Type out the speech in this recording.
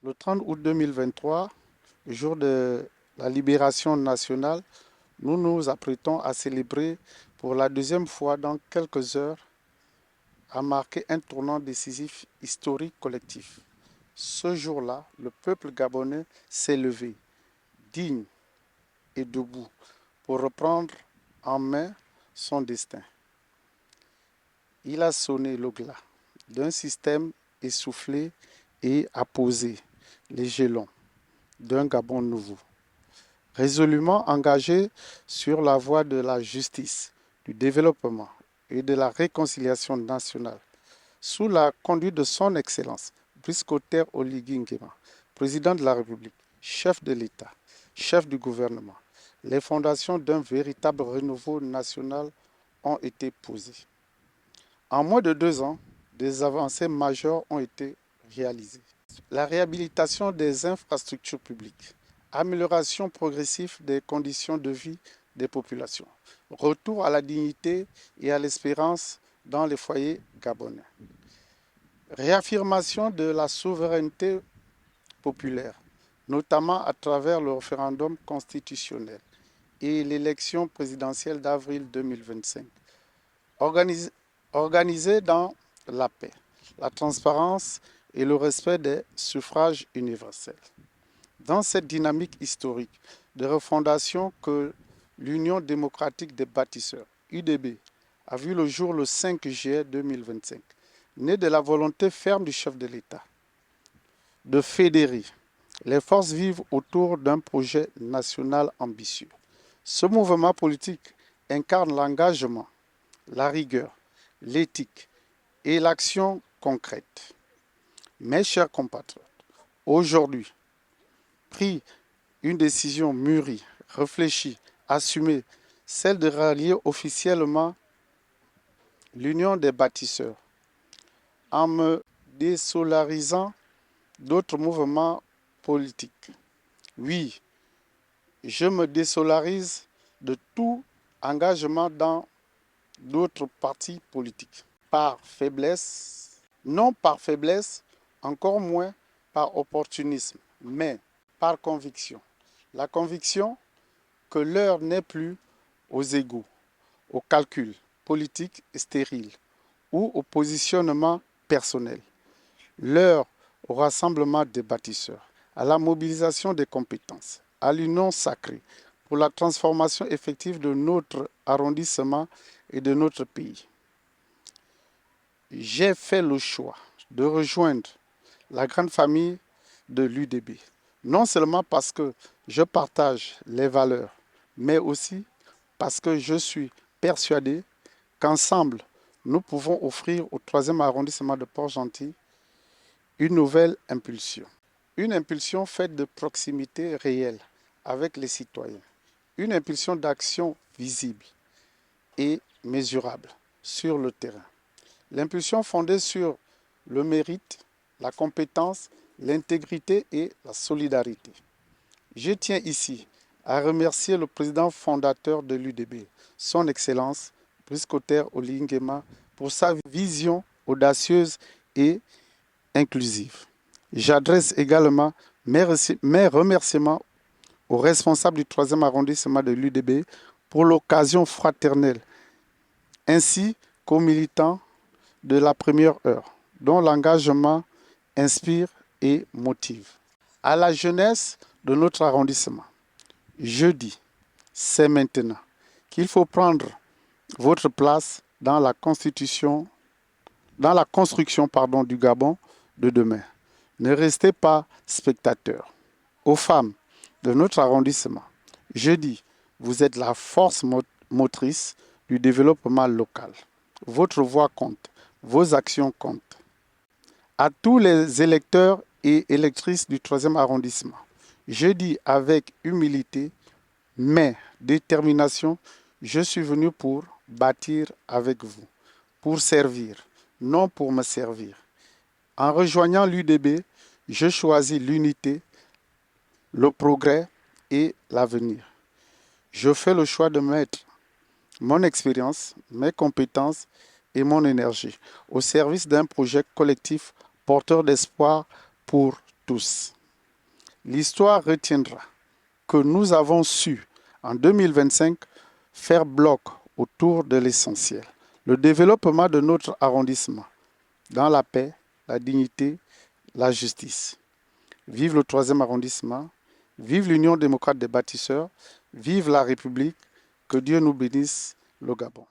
Le 30 août 2023, le jour de la libération nationale, nous nous apprêtons à célébrer pour la deuxième fois dans quelques heures, à marquer un tournant décisif historique collectif. Ce jour-là, le peuple gabonais s'est levé, digne et debout, pour reprendre en main son destin. Il a sonné le glas d'un système essoufflé et a posé les jalons d'un Gabon nouveau, résolument engagé sur la voie de la justice, du développement et de la réconciliation nationale, sous la conduite de son Excellence, Brice Clotaire Oligui Nguema, président de la République, chef de l'État, chef du gouvernement. Les fondations d'un véritable renouveau national ont été posées. En moins de 2 ans, des avancées majeures ont été réalisées. La réhabilitation des infrastructures publiques, amélioration progressive des conditions de vie des populations, retour à la dignité et à l'espérance dans les foyers gabonais, réaffirmation de la souveraineté populaire, notamment à travers le référendum constitutionnel et l'élection présidentielle d'avril 2025, organisée dans la paix, la transparence et le respect des suffrages universels. Dans cette dynamique historique de refondation que l'Union démocratique des bâtisseurs, UDB, a vu le jour le 5 juillet 2025, née de la volonté ferme du chef de l'État de fédérer les forces vives autour d'un projet national ambitieux. Ce mouvement politique incarne l'engagement, la rigueur, l'éthique et l'action concrète. Mes chers compatriotes, aujourd'hui, pris une décision mûrie, réfléchie, assumée, celle de rallier officiellement l'Union des bâtisseurs, en me désolarisant d'autres mouvements politiques. Oui, je me désolarise de tout engagement dans d'autres partis politiques. Par faiblesse, non par faiblesse, encore moins par opportunisme, mais par conviction. La conviction que l'heure n'est plus aux égos, aux calculs politiques stériles ou au positionnement personnel. L'heure au rassemblement des bâtisseurs, à la mobilisation des compétences, à l'union sacrée pour la transformation effective de notre arrondissement et de notre pays. J'ai fait le choix de rejoindre la grande famille de l'UDB, non seulement parce que je partage les valeurs, mais aussi parce que je suis persuadé qu'ensemble, nous pouvons offrir au 3e arrondissement de Port-Gentil une nouvelle impulsion. Une impulsion faite de proximité réelle avec les citoyens. Une impulsion d'action visible et mesurable sur le terrain. L'impulsion fondée sur le mérite, la compétence, l'intégrité et la solidarité. Je tiens ici à remercier le président fondateur de l'UDB, son Excellence, Brice Clotaire Oligui Nguema, pour sa vision audacieuse et inclusive. J'adresse également mes remerciements aux responsables du 3e arrondissement de l'UDB pour l'occasion fraternelle, ainsi qu'aux militants de la première heure, dont l'engagement inspire et motive. À la jeunesse de notre arrondissement, je dis, c'est maintenant qu'il faut prendre votre place dans la construction du Gabon de demain. Ne restez pas spectateurs. Aux femmes de notre arrondissement, je dis, vous êtes la force motrice du développement local. Votre voix compte, vos actions comptent. À tous les électeurs et électrices du 3e arrondissement, je dis avec humilité, mais détermination, je suis venu pour bâtir avec vous, pour servir, non pour me servir. En rejoignant l'UDB, je choisis l'unité, le progrès et l'avenir. Je fais le choix de mettre mon expérience, mes compétences et mon énergie au service d'un projet collectif porteur d'espoir pour tous. L'histoire retiendra que nous avons su, en 2025, faire bloc autour de l'essentiel, le développement de notre arrondissement, dans la paix, la dignité, la justice. Vive le 3e arrondissement, vive l'Union démocrate des bâtisseurs, vive la République, que Dieu nous bénisse, le Gabon.